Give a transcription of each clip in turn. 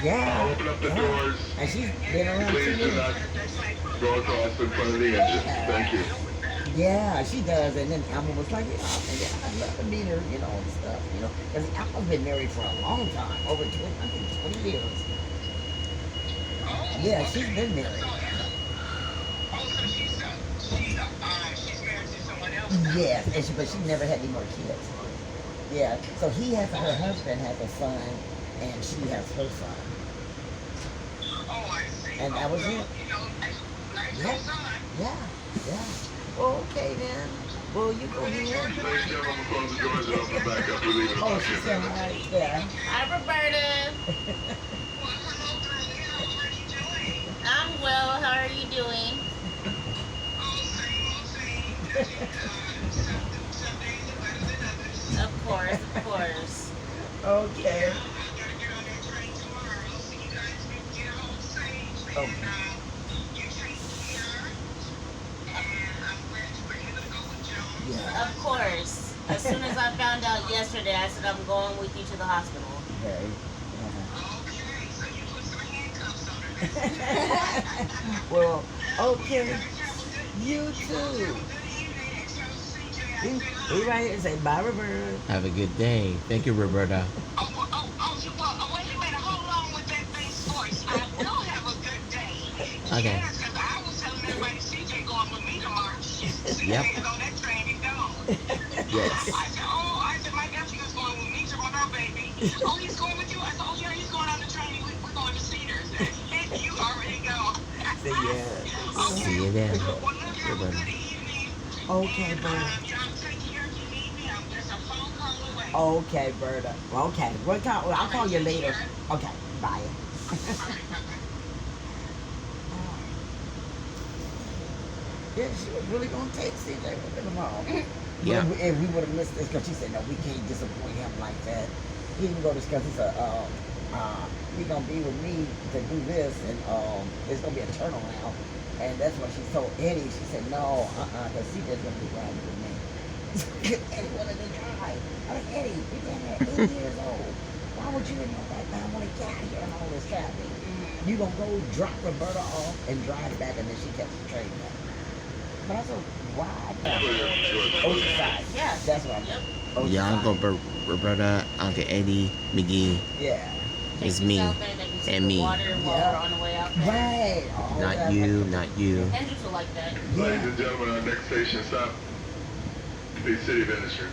Yeah. I'll open up the doors. And she's been around Please 2 do years. not go across in front of the engine. Thank you. Yeah, she does. And then Alma was like, I'd love to meet her, and stuff, Because Alma's been married for a long time, over 20, I think 20 years. Yeah, she's been married. Yes, but she never had any more kids. Yeah, so her husband has a son, and she has her son. And that was it. Yeah, yeah, yeah. Well, okay then. Well, you go Ladies ahead. and gentlemen, we'll close the doors and open back up. We're leaving Oh, about she 10 said minutes. hi. Yeah. Hi, Roberta. I'm well. How are you doing? Of course, of course. Okay. Okay. Yeah. Of course. As soon as I found out yesterday, I said I'm going with you to the hospital. Okay. Well, okay. You too. We right here say bye, Roberta. Have a good day. Thank you, Roberta. Wait a minute, hold on with that bass voice. I will have a good day. Okay. Yes, because I was telling everybody CJ going with me tomorrow. Yep. On that train and gone. Yes. I said, my nephew's going with me tomorrow, baby. Oh, he's going with you? I said, oh, yeah, he's going on the train. We're going to Cedars. And you already go. Say yeah. See you then. Well, look, have a good evening. Okay, Berta. Y'all take care if you need me. I'm just a phone call away. Okay, Berta. Okay. I'll call you later. Okay. Bye. Yeah, she was really gonna take CJ with her tomorrow. Yeah. And we would have missed this because she said, no, we can't disappoint him like that. He didn't go to because he said, he's gonna be with me to do this, and it's gonna be a turnaround. And that's what she told Eddie. She said, no, because CJ's gonna be riding with me. Eddie wanted to drive. I'm like, Eddie, you're down there 8 years old. Why would you in your right now want to get out here and all this traffic? You gonna go drop Roberta off and drive back, and then she catch the train back. But I said, why? Oceanside. Yeah. That's what I'm Yep. Oceanside. Yeah, Uncle Roberta, Uncle Eddie, McGee. Yeah. It's Take me us out there, they can see and the me. water while Yeah. we're on the way out there. Right. All Not that. you, not you. Andrews will like that. Ladies and gentlemen, our next station stop, the City of Industry.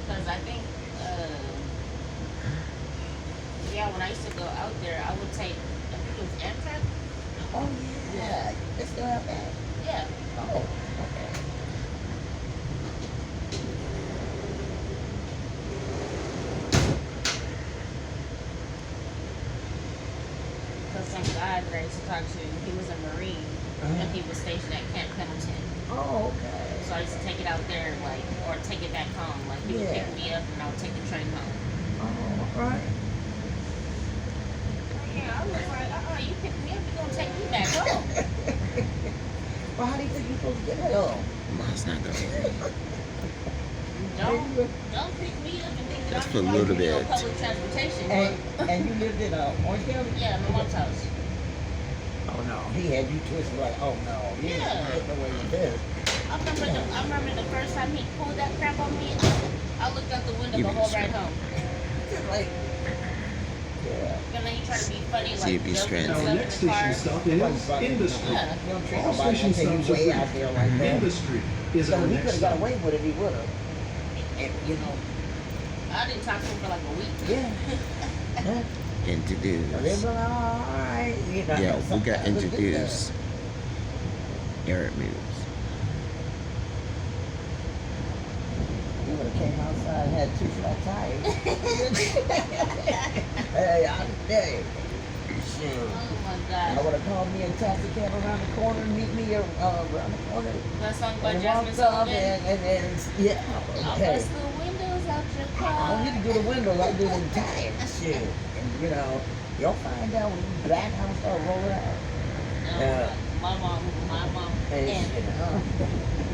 Because I think, yeah, when I used to go out there, I would take, I think it was Amtrak. Oh, yeah. They still have that? Yeah. Oh, okay. Because some guy that I used to talk to, he was a Marine, and he was stationed at Camp Pendleton. Oh, okay. So I used to take it out there, like, or take it back home. Like, he would pick me up, and I would take the train home. Oh, all right. Yeah, I was like, you pick me up, you're gonna take me back home. Well, how do you think you're supposed to get home? Mine's not going. Don't pick me up and think that Just I'm for a like, little you know, bit. public transportation. And you lived in Orange County? Yeah, my mom's house. Oh, no. He had you twisted like, oh, no. You Yeah. ain't getting away with this. I remember the first time he pulled that crap on me, I looked out the window You the be whole straight. ride home. Just like, yeah. And then you try to be funny, See, like be joking stranded. and Our stuff in next the car. station stop is Industry. Yeah. You don't treat All nobody station until stops you are way out free. there like that. Industry is So our he could next have got stop. away with it, he would have. And, you know, I didn't talk to him for like a week. yeah. Introduce. All right. You know, Yeah, we sometimes got it's good introduced. Eric moves. You would have came outside and had 2 flat tires. Hey, I'm dead. Shoot. Oh my I god. would have called me a taxi cab around the corner and meet me around the corner. That song by And Jasmine walked up Sullivan. and yeah. I'll Hey, bust the windows out your I car. don't need to do the windows, I do the tires. Shit. And you know, you'll find out when you back out and start rolling out. No, my mom And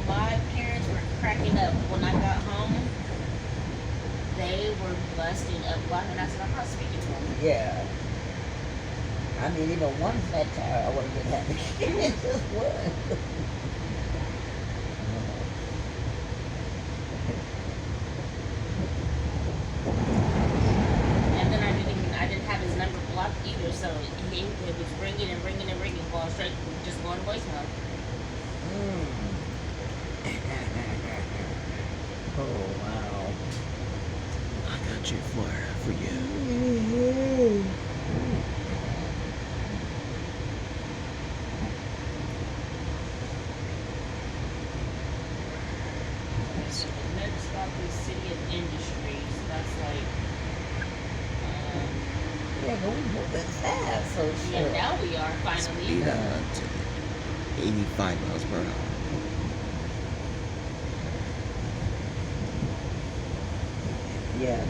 my parents were cracking up when I got home. They were busting up laughing. I said, I'm not speaking to them. Yeah. I mean, even one flat tire, I wouldn't get happy. It just was. And then I didn't have his number blocked either, so it was ringing and ringing and ringing, going straight, just going to voicemail. Oh, wow. I got your flyer for you. Next stop is City of Industry, so that's like, Yeah, but we moving fast, so yeah, sure. now we are finally. Speed up to 85 miles per hour. Yeah,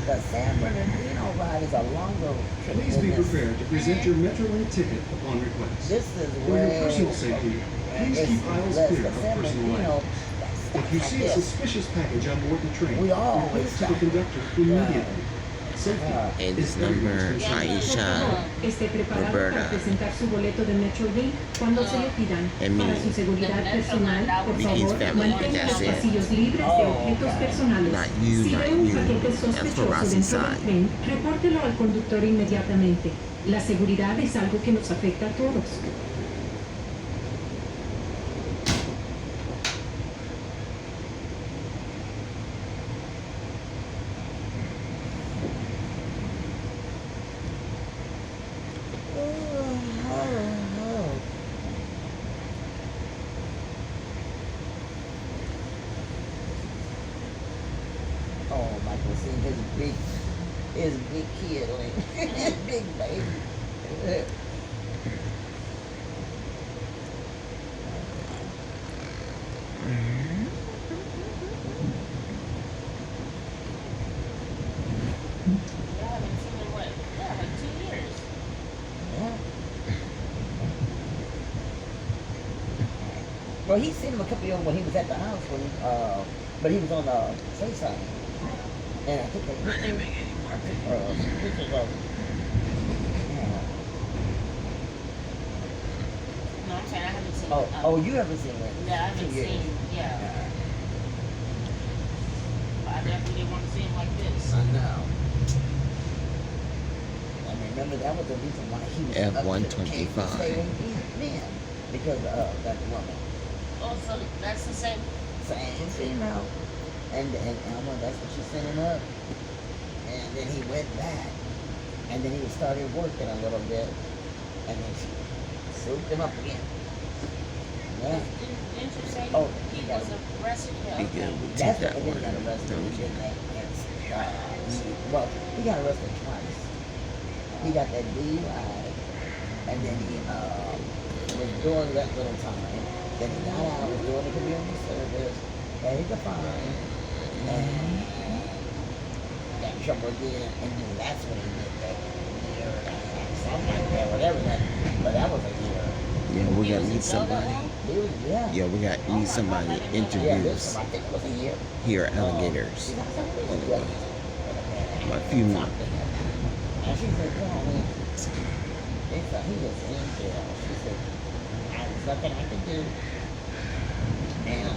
the San Bernardino ride is a longer trip. Please than be this. prepared to present your Metrolink ticket upon request. This is For way your personal safety, please it's keep aisles less. clear The of San personal Bernardino, items. that's If you like see a this. suspicious package on board the train, We always report to stop. the conductor immediately. Safety And is this number, everyone's Yeah. Aisha, Esté preparado Roberta. para presentar su boleto de Metrolink cuando se le pidan. And me. Para su seguridad personal, por Mickey's favor, family, mantenga that's los it. pasillos libres de objetos personales. Not you, Si not ve un you. paquete That's for sospechoso Ross dentro del inside. tren, repórtelo al conductor inmediatamente. La seguridad es algo que nos afecta a todos. Oh, Michael, see his big kid, like, his big baby. I haven't seen him, what? Yeah, like 2 years. Yeah. Well, he seen him a couple years when he was at the house but he was on the FaceTime. And I took some pictures of him. Yeah. No, I'm saying I haven't seen Oh, you haven't seen it? Yeah, I haven't 2 years. seen, yeah. But I definitely didn't want to see him like this. I know. I remember that was the reason why he was F-125. up to the Cape to stay in, because of that woman. Oh, so that's the same. Same female. And Elma, that's what she sent him up. And then he went back. And then he started working a little bit. And then she swooped him up again. Yeah. Didn't you say Oh, he yeah. was arrested? Yeah, Be okay. good. We'll take That's that what he one. got arrested. Don't He you? did that. Well, he got arrested twice. He got that DUI, and then he was doing that little time. Then he got out, was doing the community service, paid the fine, and got in trouble again. And then that's when he did that year and a half, something like that, whatever that. But that was a year. Yeah, we He gotta was in meet jail that somebody. long? He was, yeah. Yeah, we gotta meet somebody to Yeah, interview this us I think it was a year. here at Alligators. She got something to do. My few And she said, "Come on, man." They thought he was in jail. She said, "There's nothing I can do." And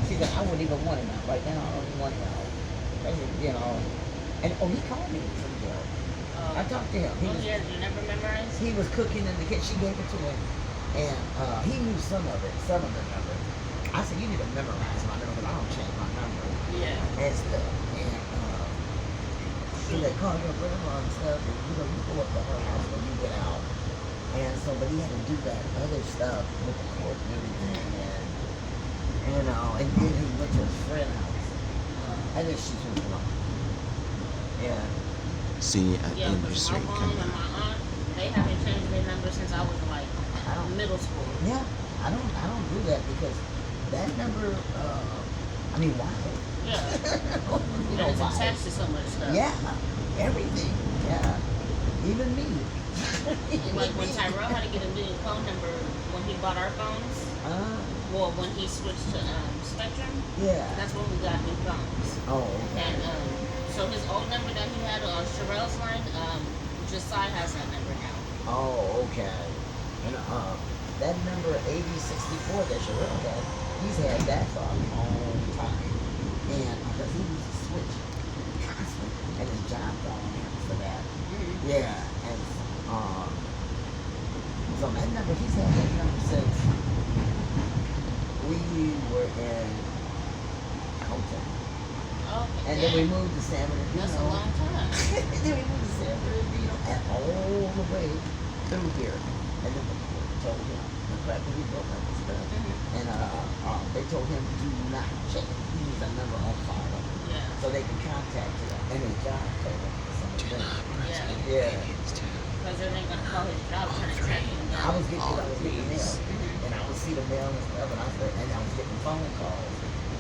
she said, "I wouldn't even want him out right now. I don't even want him out." I said, you know, and he called me from jail. I talked to him. He Oh, was, yeah, you never memorized? he was cooking in the kitchen. She gave it to him, and he knew some of it, some of the number. I said, "You need to memorize my number, because I don't change my number." Yeah. And stuff. And she said, "Call your grandma and stuff, and you know, you go up to her house when you get out." And so, but he had to do that other stuff with the court and everything, and you know, and then he went to his friend's house, and then she took him off. Yeah. See you at Yeah, but Industry my mom coming and up. my aunt, they haven't changed their number since I was like I don't. middle school. Yeah. I don't do that because that number. I mean, why? Yeah. You know And it's why? attached to so much stuff. Yeah. Everything. Yeah. Even me. Like when Tyrell had to get a new phone number when he bought our phones. Well, when he switched to Spectrum, Yeah. that's when we got new phones. Oh, okay. And so his old number that he had on Sherelle's line, Josiah has that number now. Oh, okay. And that number 8064 that Sherelle had, he's had that for a long time. And because he used to switch constantly, and his job got on him for that. Mm-hmm. Yeah, and so that number, he's had that number since we were in Colton. Okay. And then we moved to San Bernardino. That's a long time. And then we moved to San Bernardino and all the way through here. And then we told him, the fact that we broke up and stuff. Mm-hmm. And they told him, do not check. He needs a number on file. Yeah. So they can contact him. And his job told him the same thing. Yeah. Yeah. Because they're not gonna call his job trying to track him I down. was getting mail. And I would see the mail and stuff, and I was getting phone calls.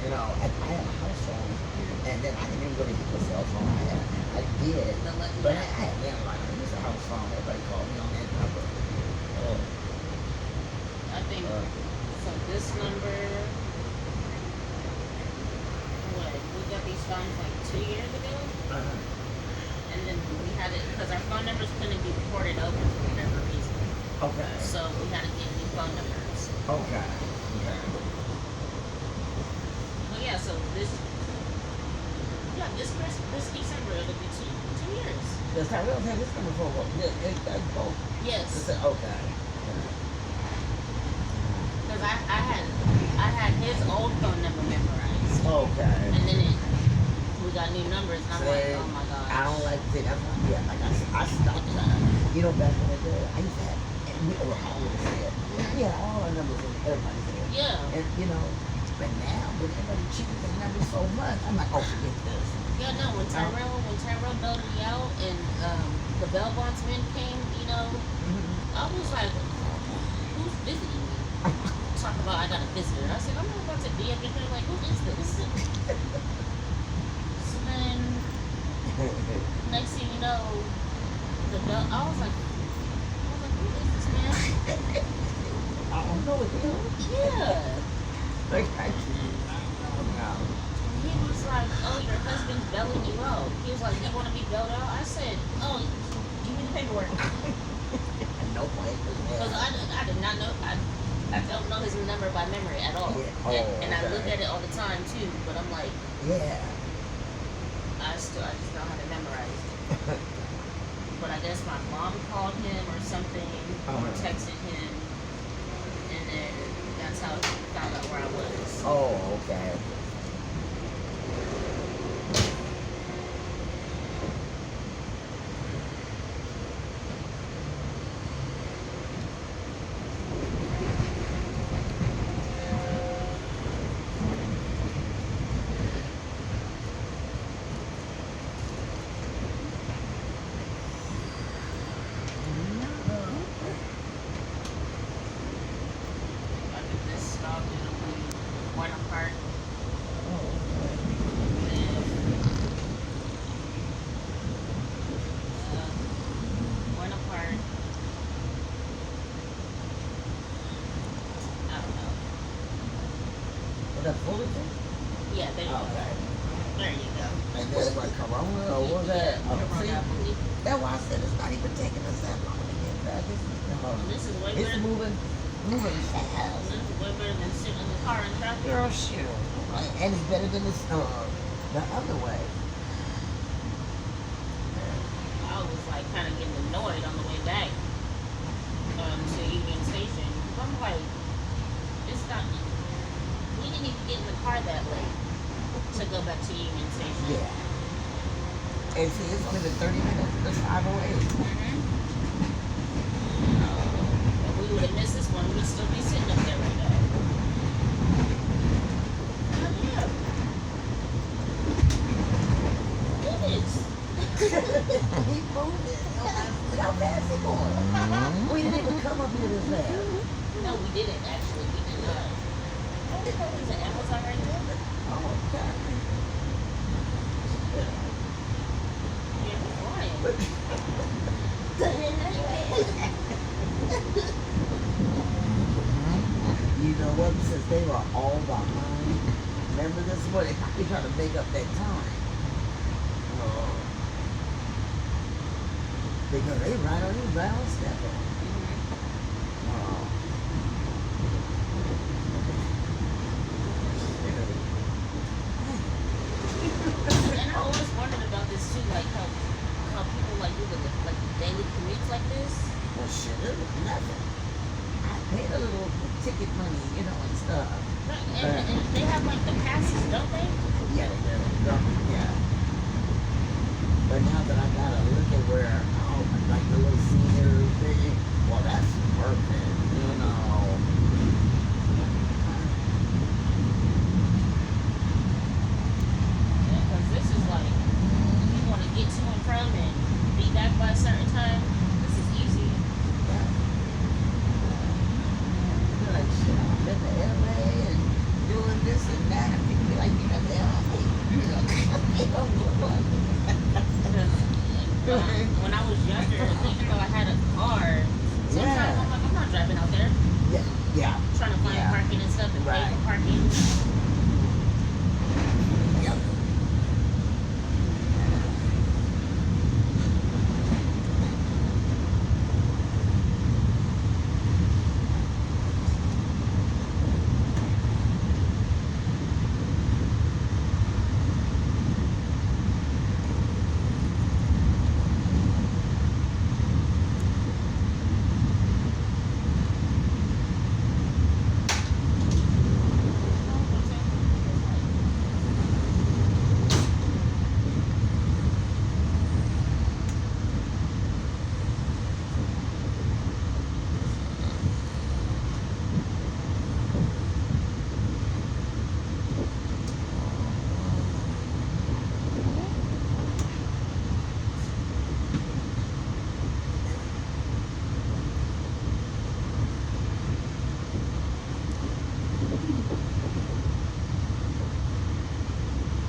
You know, I had a house phone, and then I didn't even really get a cell phone. I did, but I had landline. I used a house phone. Everybody called me on that number. I think so. This number, what we got these phones like 2 years ago, and then we had it because our phone numbers couldn't be ported over for whatever reason. Okay. So we had to get new phone numbers. Okay. Okay. Well, yeah. So this December it'll be two years. Does Tyrell have this number for what? Both. Yes. Okay. Because I had his old phone number memorized, Okay. and then we got new numbers, and I'm like, oh my gosh. I don't like to. That's why, yeah, like I stopped trying. You know, back in the day, I used to have, and we were always there. We had all our numbers in everybody's head. Yeah. And you know, but now when everybody cheating their numbers so much, I'm like, oh, forget this. Yeah, no. When Tyrell bailed me out, and the bail bondsman came, you know, I was like, who's visiting me? Talk about I got a visitor. I said, I'm not about to be up in here. Like, who is this? So then, next thing you know, I was like, who is this man? I don't know what the hell. Yeah. Like, I don't know. He was like, oh, your husband's bailing you out. He was like, you want to be bailed out? I said, oh, give me the paperwork. No way. Because I did not know. I don't know his number by memory at all. Yeah. And I look at it all the time too, but I'm like, Yeah. I just don't have it memorized. But I guess my mom called him or something, or texted him, and then that's how he found out where I was. Oh, okay. I think this stop it'll be Buena Park. Buena Park. I don't know. Was that Fullerton? Yeah, there you go. Okay. There you go. And then like Corona or what was that? Corona, I believe. That's why I said it's not even taking us that long to get back. This is way It's better. moving fast. This is way better than sitting in the car in traffic. Girl, shoot. And it's better than this, the other way. I was like kind of getting annoyed on the way back to Union Station. I'm like, it's not. We didn't even get in the car that late to go back to Union Station. Yeah. And see, it's only been 30 minutes. It's 5:08. If we would have missed this one, we'd still be sitting up there right now. Yeah. It is. Keep moving. Look how fast it's going. We didn't even come up here this fast. No, we didn't actually. We did not. Oh, there's an Amazon right there. Oh, God. Yeah, we're flying. You know what? Since they were all behind, remember this morning? They trying to make up that time. Oh. Because they right on step on. Oh. And I always wondered about this too, like how people like do the like daily commutes like this. Well, shit, it was nothing. I paid a little ticket money, you know, and stuff. And they have like the passes, don't they? Yeah, they do. Yeah. But now that I gotta look at where, like the little senior thing, well, that's worth it, you know. Because this is like, if you want to get to and from and be back by a certain time, this is easy. Yeah. You're like, shit, I've been to LA and doing this and that. People be like, you know, they don't look like it. When I was younger, even though I had a car, sometimes I'm like, I'm not driving out there. Yeah. Trying to find Yeah. parking and stuff and pay Right. for parking. Yep.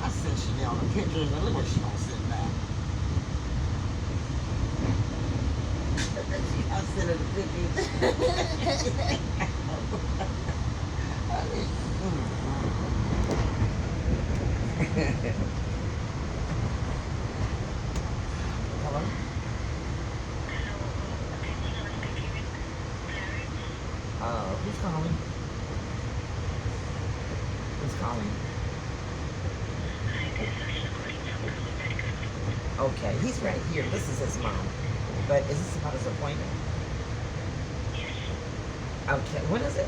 I sent Chanel the pictures and look what she gonna send back. I sent her the pictures. Hello? Who's calling? Who's calling? Okay, he's right here. This is his mom. But is this about his appointment? Okay, when is it?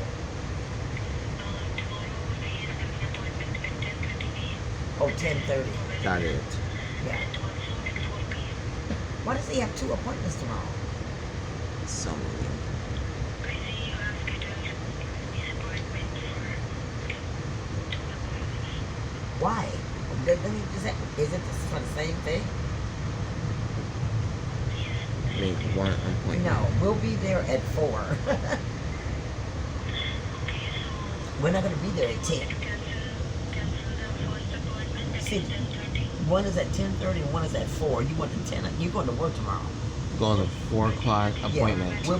Oh, 10:30. Got it. Yeah. Why does he have 2 appointments tomorrow? So many. Why? Doesn't he just is it for the same thing? Make one appointment. No, we'll be there at 4. We're not gonna be there at 10. See, one is at 10:30 and one is at 4. You want the 10. You're going to work tomorrow. Go on the 4 o'clock appointment. Yeah,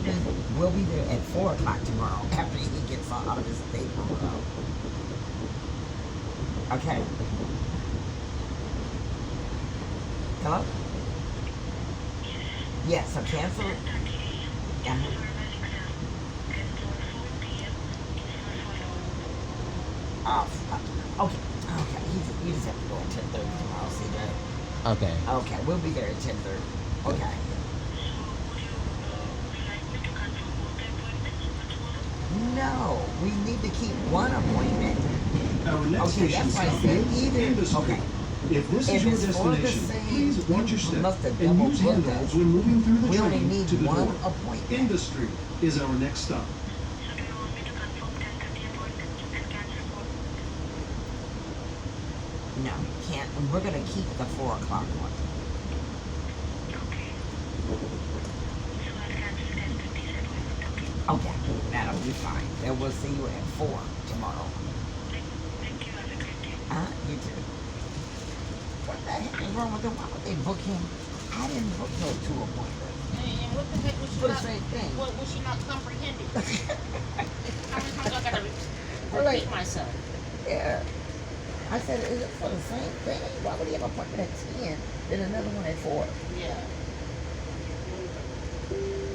we'll be there at 4 o'clock tomorrow after he gets out of his paper. Okay. Hello? Yes, so cancel. Okay. You just have to go at 10:30 tomorrow, CJ. Okay. Okay, we'll be there at 10:30. Okay. No, we need to keep one appointment. Our next Okay, station that's why I stop said is either. Industry. Okay. If this If is your it's for the destination, same, please watch your you step must have and use double-booked handholds us. when moving through the We only train need to the one door. appointment. Industry is our next stop. No, can't. We're gonna keep the 4 o'clock one. Okay, that'll be fine. Then we'll see you at 4 tomorrow. You too. What the heck is wrong with them? Why would they book him? I didn't book no 2 appointments. And what the heck was she For the not? same thing. What was she not comprehending? How many times I gotta Well, like- repeat myself? Yeah. I said, is it for the same thing? Why would he have an appointment at 10, then another one at 4? Yeah.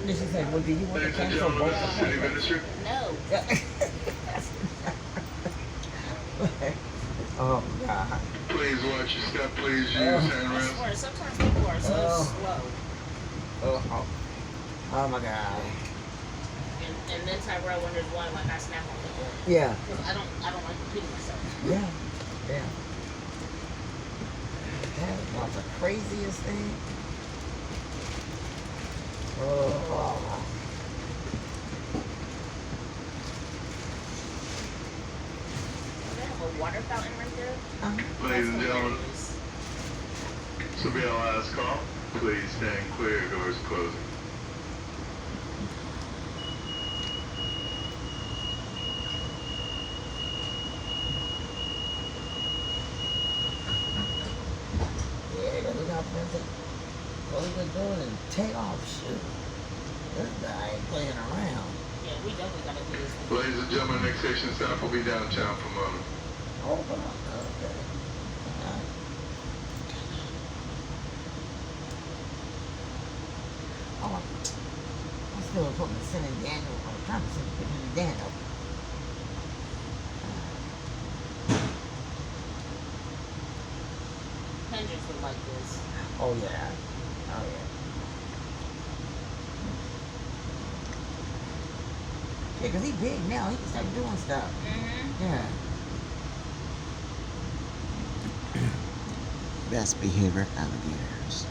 Then she said, well, do you want to Ladies and cancel gentlemen, both this is City appointments? Minister. No. Oh, God. Please watch your step. Please use Oh. hand I rails. swear, sometimes people are so Oh. slow. Oh, my God. And then Tyrell wonders why, like, I snap on people. Yeah. Because I don't like repeating myself. Yeah. Yeah. That was the craziest thing. Oh. They have a water fountain right there. Ladies and That's gentlemen, hilarious. this will be our last call. Please stand clear. Doors closing. Yeah, look how Princess close the door and take off. Shoot. This guy ain't playing around. Yeah, we definitely gotta do this. Ladies and gentlemen, next station stop will be downtown Pomona. Open up. Okay. Alright. Oh, I'm still supposed to send in Daniel. I'm trying to send in Daniel. Hendrix would like this. Oh, yeah. Oh, yeah. Yeah, 'cause he big now. He can start doing stuff. Mm-hmm. Yeah. Best behavior alligators.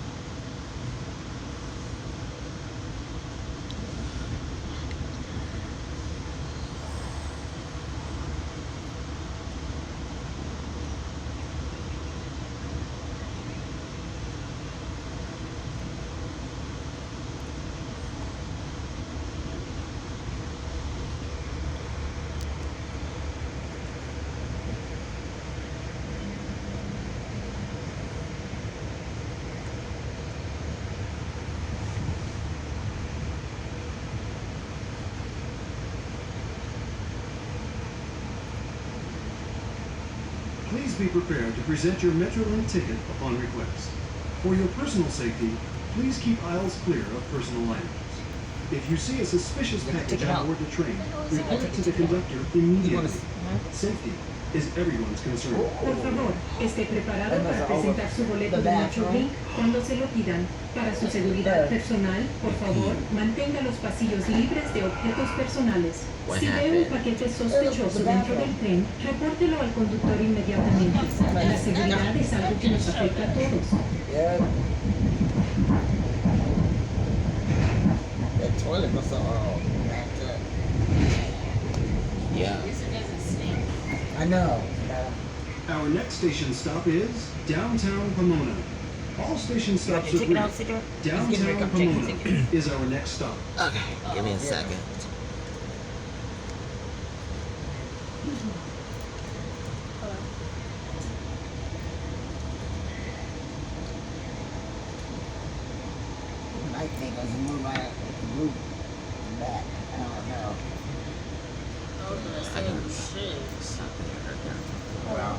Please be prepared to present your Metrolink ticket upon request. For your personal safety, please keep aisles clear of personal items. If you see a suspicious Yeah, package take it on out. board the train, is it? report it to the conductor immediately. Safety is everyone's concern. Por favor, esté preparado Además, para ahora, presentar su boleto the de bathroom. Metrolink cuando se lo pidan. Para su seguridad personal, por favor, mantenga los pasillos libres de objetos personales. What Si ve un happened? paquete sospechoso dentro del tren, repórtelo al conductor inmediatamente. La seguridad es algo que nos afecta a todos. Yeah. That toilet must have backed up. Yeah. At least it doesn't stink. I know. Our next station stop is downtown Pomona. All station stops your ticket agree. out, Cigarette? He's getting ready to Downtown come check your Pomona ticket. is our next stop. Okay, give me a second. I think I should move my group back. I don't know. Oh, the I can- same shit. Well,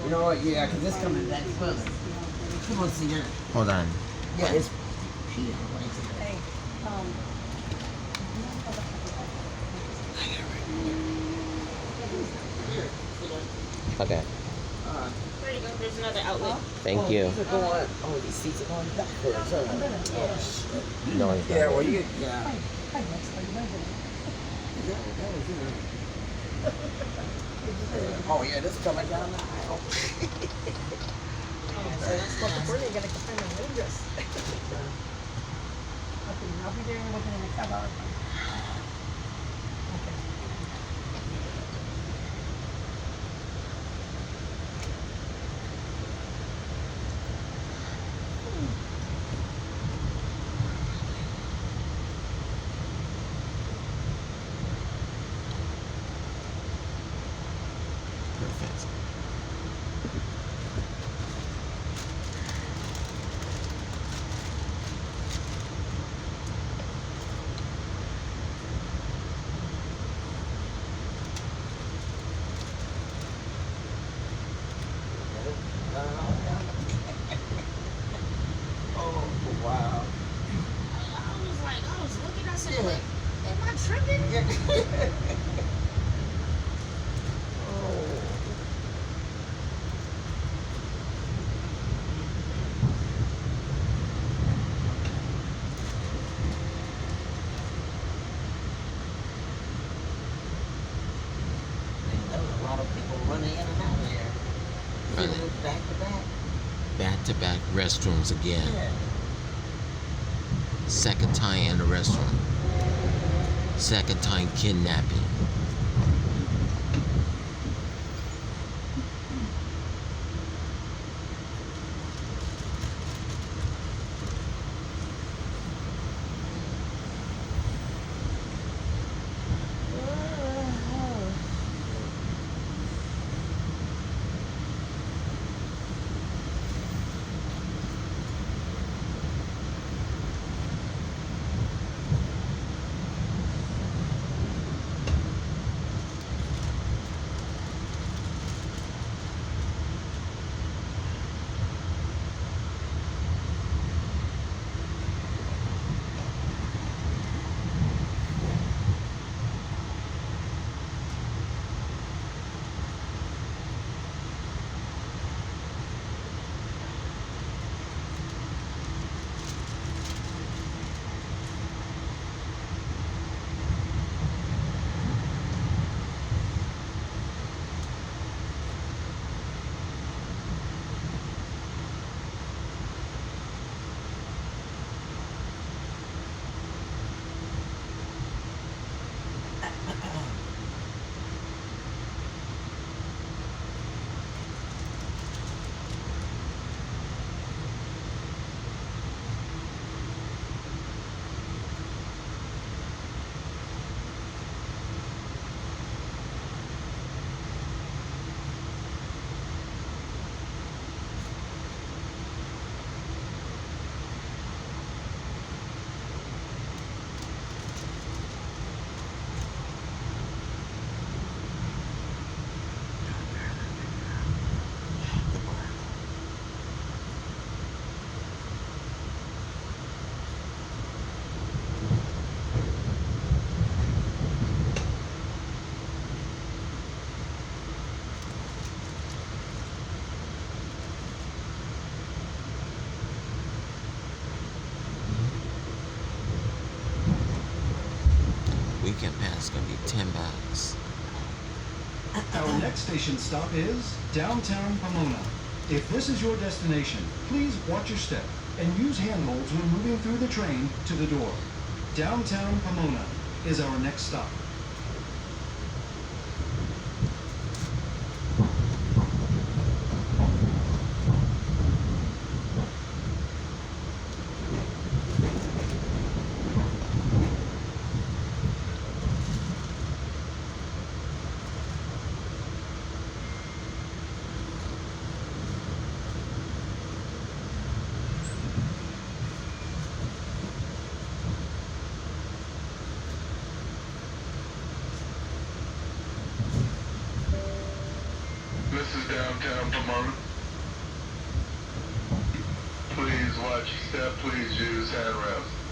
you know what? Yeah, 'cause it's coming back further. Come on, Cigarette. Hold on. Yeah, it's Peter. What is it? Okay. There you go. There's another outlet. Thank you. These are going, these seats are going backwards. Oh, shit. No, it's Yeah, not. well, yeah. That was it. Oh, yeah, this is coming down the aisle. Perfect. running in and out of there. Right. Sitting back to back. Back-to-back restrooms again. Yeah. Second time in the restroom. Second time kidnapping. Weekend pass is gonna be $10. Our next station stop is downtown Pomona. If this is your destination, please watch your step and use handholds when moving through the train to the door. Downtown Pomona is our next stop. This is downtown Pomona. Please watch your step. Please use handrails.